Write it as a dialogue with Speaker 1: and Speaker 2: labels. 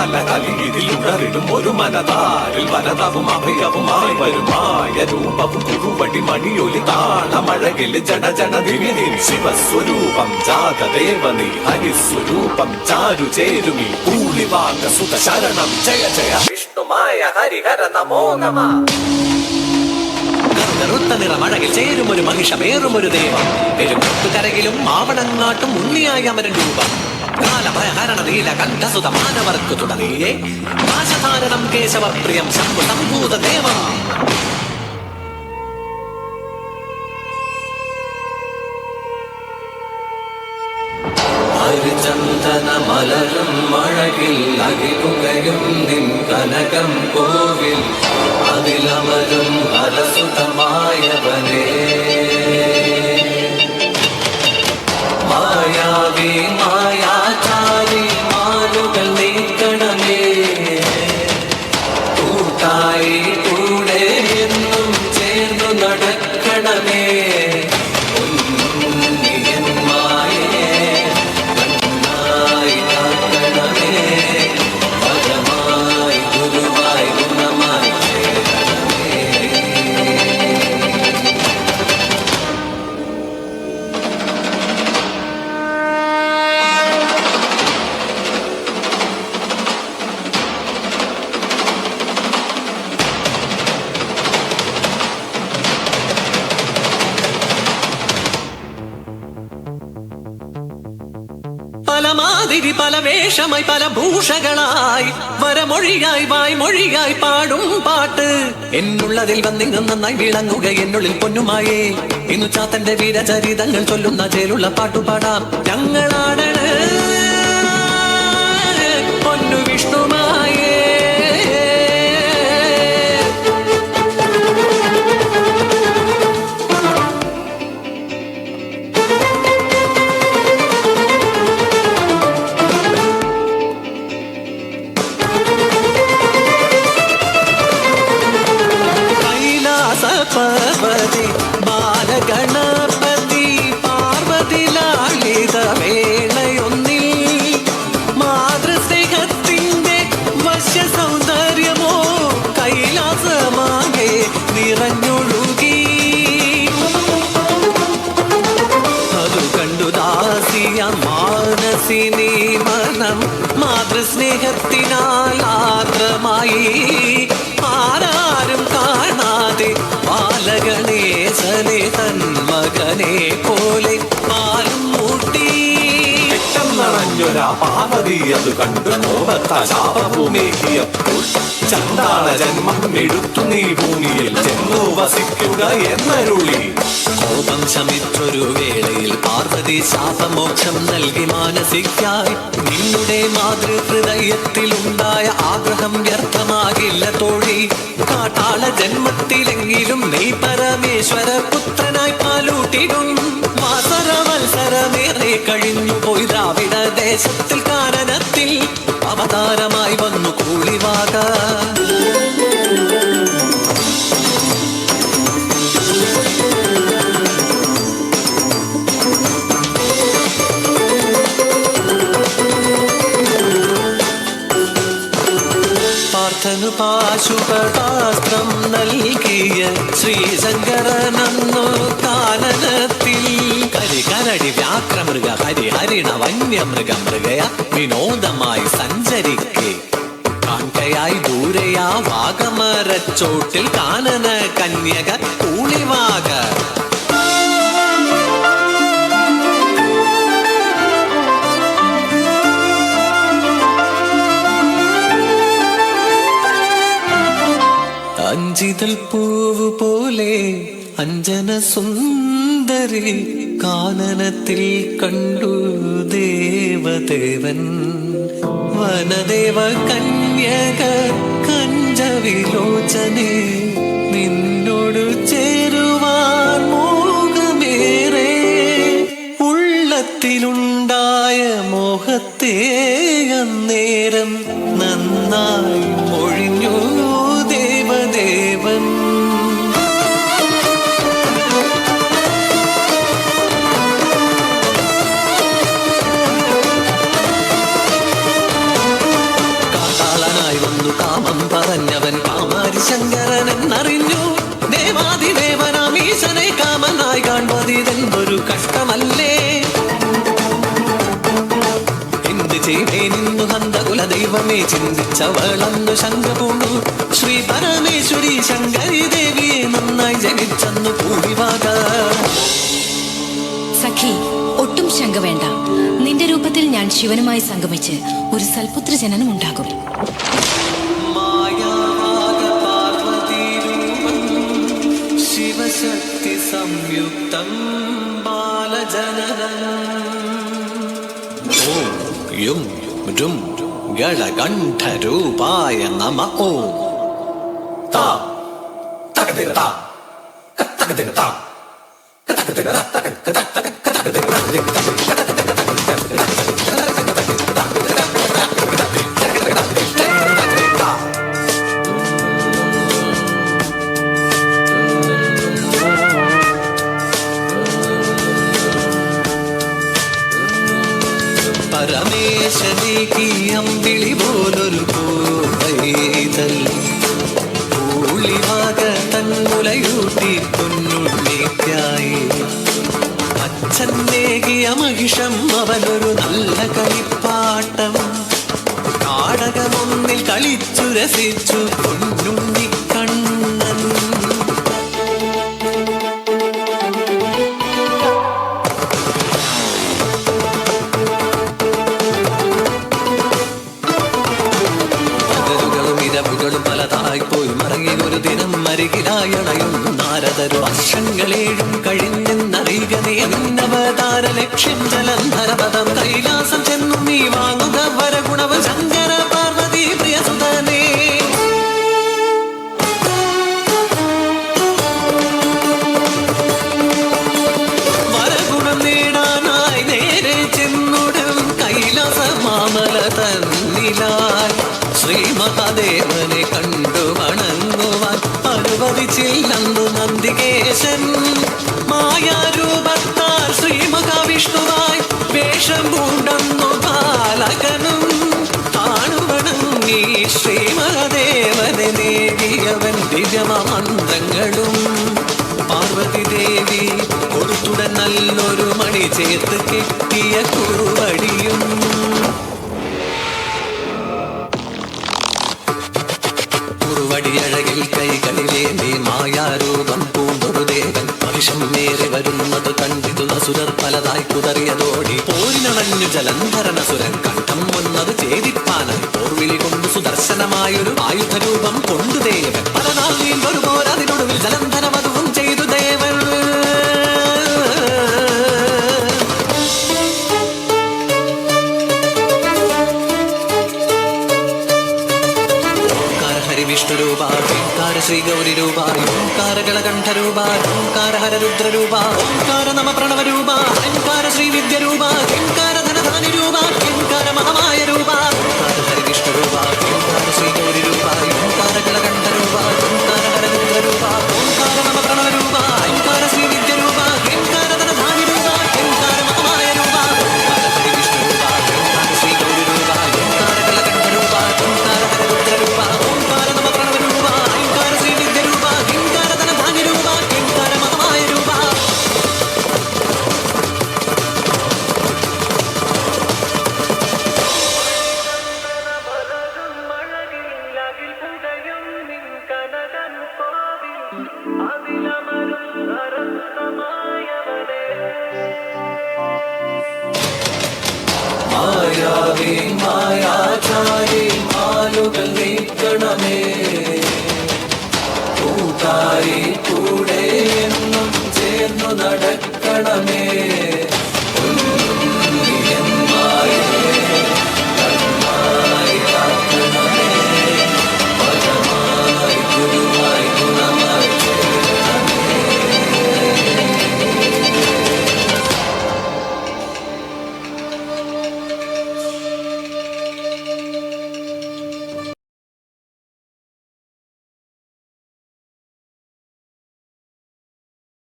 Speaker 1: ഇതിലുണറിടും ഒരു മനതാരിൽ വനതാവും അഭയവുമായി വരുമായ രൂപവും കുറുവടി മണിയൊലി താളമഴകില് ജട ജട ദിവിനി ശിവസ്വരൂപം ജാതദേവനി ഹരിസ്വരൂപം ചാരു ചേരുമി കൂളിവാക സുത ശരണം ജയ ജയ വിഷ്ണുമായ ഹരിഹര നമോ നമ. കറുത്ത നിറമഴകിൽ ചേരുമൊരു മഹിഷമേറുമൊരു ദേവം പെരുമ്പുകരകിലും ആവണങ്ങാട്ടും ഉണ്ണിയായ അമരൻ രൂപം കാലഭയഹരണ നീല കണ്ഠസുത മാനവർക്ക് തുടങ്ങിയേ നാശധാരണം കേശവപ്രിയം ശംഭു സംഭൂത ദേവം. ചന്ദന മലരും മഴകിൽ അകിപുകയും നിൻ കനകം കോവിൽ അതിലമരും ഹരസുതമായവനേ മായാവി മായാചാരി മാലുകൾ നീക്കണമേ കൂട്ടായി കൂടെ എന്നും ചേർന്നു നടക്കണമേ പലമാതിരി പല വേഷമായി പല ഭൂഷകളായി വരമൊഴിയായി വായ്മൊഴിയായി പാടും പാട്ട് എന്നുള്ളതിൽ വന്നിങ്ങും നന്നായി വിളങ്ങുക എന്നുള്ളിൽ പൊന്നുമായേ ഇന്നു ചാത്തന്റെ വീരചരിതങ്ങൾ ചൊല്ലുന്ന ചേലുള്ള പാട്ടുപാടാം ഞങ്ങളാടണ് പൊന്നു വിഷ്ണുമായേ. പാർവതി ബാലഗണപതി പാർവതി ലാളിത വേളയൊന്നിൽ മാതൃസ്നേഹത്തിന്റെ വശ്യ സൗന്ദര്യമോ കൈലാസമാകെ നിറഞ്ഞൊഴുകി അതു കണ്ടു ദാസിയ മാനസിനി മനം മാതൃസ്നേഹത്തിനാൽ ആർദ്രമായി ആരാരും കാണാതെ ബാലഗണേശനെ തൻ മകനെ പോലെ പാലും മൂട്ടി നിറഞ്ഞൊരാ പാർവതി അത് കണ്ടു മോഹത്ത ശാപഭൂമേകിയപ്പോൾ ചണ്ടാള ജന്മം എടുത്തു നീ ഭൂമിയിൽ ചെന്നു വസിക്കുക എന്നരുളി. കോപം ശമിച്ചൊരു വേളയിൽ പാർവതി ശാപമോക്ഷം നൽകി മാനസിക്കായി നിന്നുടെ മാതൃഹൃദയത്തിലുണ്ടായ ആഗ്രഹം വ്യർത്ഥമാകില്ല തോഴി. കാട്ടാള ജന്മത്തിലെങ്കിലും നീ പരമേശ്വര പുത്രനായി പാലൂട്ടിടും വാസരവത്സരമേറെ കഴിഞ്ഞു പോയി ദ്രാവിഡ ദേശത്തിൽ കാനനത്തിൽ അവതാരമായി വന്നു കൂളിവാക. പാർത്ഥനു പാശുപതാസ്ത്രം നൽകിയ ശ്രീശങ്കരനന്നു കാനനത്തിൽ കരികരടി വ്യാക്രമൃഗ ഹരിഹരിണ വന്യമൃഗ മൃഗയ വിനോദമായി സഞ്ചരിക്കെ കാൺകയായി ദൂരയാ വാഗമരച്ചോട്ടിൽ കാനന കന്യക കൂളിവാക. അഞ്ചിതൽ പൂവ് പോലെ അഞ്ജന സുന്ദരി കാനനത്തിൽ കണ്ടു ദേവദേവൻ വനദേവ കന്യക കഞ്ചവിലോചനെ നിന്നോടു ചേരുവാൻ മോഹമേറെ ഉള്ളത്തിലുണ്ടായ മോഹത്തെ അന്നേരം നന്നായി ഒഴിഞ്ഞു ദേവദേവൻ.
Speaker 2: കാമം പറഞ്ഞവൻ കാമാരി ശങ്കരൻ എന്നറിഞ്ഞു. ദേവാദിദേവനാം ഈശനെ കാമനായി കാൺപതിതെന്തൊരു കഷ്ടമല്ലേ. എന്ത് ചെയ്തേ നിന്നു ഹന്തകുല ദൈവമേ ചിന്തിച്ചവളന്നു ശങ്ക പൂണ്ടു. ശ്രീ പരമേശ്വരി ശങ്കരി ദേവിയെ നന്നായി ജനിച്ചെന്നു പൂവിവാക.
Speaker 3: സഖി, ഒട്ടും ശങ്ക വേണ്ട. നിന്റെ രൂപത്തിൽ ഞാൻ ശിവനുമായി സംഗമിച്ച് ഒരു സൽപുത്ര ജനനം ഉണ്ടാകും.
Speaker 2: ശിവശക്തി സംയുക്തം ബാലജനനം. ഓം യും രും ഗളകണ്ഠരൂപായ നമ. ഓം
Speaker 1: താ തകതിര താ തകതിര താ തകതിര
Speaker 2: പരമേശ്വരിക്ക് അമ്പിളി പോലൊരു പൂവൈതൽ പൂളിവാക തൻമുലയൂട്ടി പൊന്നുണ്ണിക്കായി. അച്ഛനേകിയ മഹിഷം അവനൊരു നല്ല കളിപ്പാട്ടം. നാടകമൊന്നിൽ കളിച്ചു രസിച്ചു പൊന്നുണ്ണിക്കണ്ണൻ. പലതായിപ്പോയി മറങ്ങി ഒരു ദിനം അരികിലായണയുന്നു നാരദരു. വർഷങ്ങളേഴും കഴിഞ്ഞെന്നറിയുക നീ അവതാര ലക്ഷ്യം ജലന്ധരപദം കൈലാസം ചെന്നു നീ വാങ്ങുക വരഗുണവ് ശങ്കര പാർവതി പ്രിയസുതനേ. വരഗുണം നേടാനായി നേരെ ചെന്നുടൻ കൈലാസ മാമല തന്നിലായി. ശ്രീമഹാദേവനെ കണ്ടു വണങ്ങുവാൻ അനുവദിച്ചില്ലെന്നു നന്ദികേശൻ. മായാരൂപത്താൽ ശ്രീമഹാവിഷ്ണുവായി വേഷം പൂണ്ടെന്നു ബാലകനും. കാണുവണങ്ങി ശ്രീമഹാദേവനെ നേടിയവൻ ദിവ്യമന്ത്രങ്ങളും. പാർവതി ദേവി കൊടുത്തുടൻ നല്ലൊരു മണി ചേർത്ത് കെട്ടിയ കുറുവടിയും. കുറുവടിയഴകിൽ കൈകളിലേന്തി മായാരൂപം പൂണ്ടൊരു ദേവൻ. മഹിഷം നേരെ വരുന്നത് കണ്ടിതു അസുരർ പലതായി കുതറിയതോടി. പോരിനണഞ്ഞു ജലന്ധരനസുരൻ കണ്ഠം വന്നത് ഛേദിപ്പാനായി. പോർവിളി കൊണ്ട് സുദർശനമായൊരു ആയുധരൂപം കൊണ്ടു ദേവൻ. പലനാൾ നീണ്ടൊരു പോരതിനൊടുവിൽ ജലന്ധരമതുവും ചെയ്തു ദേവൻ. വിഷ്ണുരൂപ ഓംകാര ശ്രീഗൗരിരൂപ ഓംകാര ഗളകണ്ഠരൂപ ഓംകാര ഹരരുദ്രരൂപ ഓംകാര നമ പ്രണവരൂപ ഓംകാര ശ്രീവിദ്യരൂപ ഓംകാര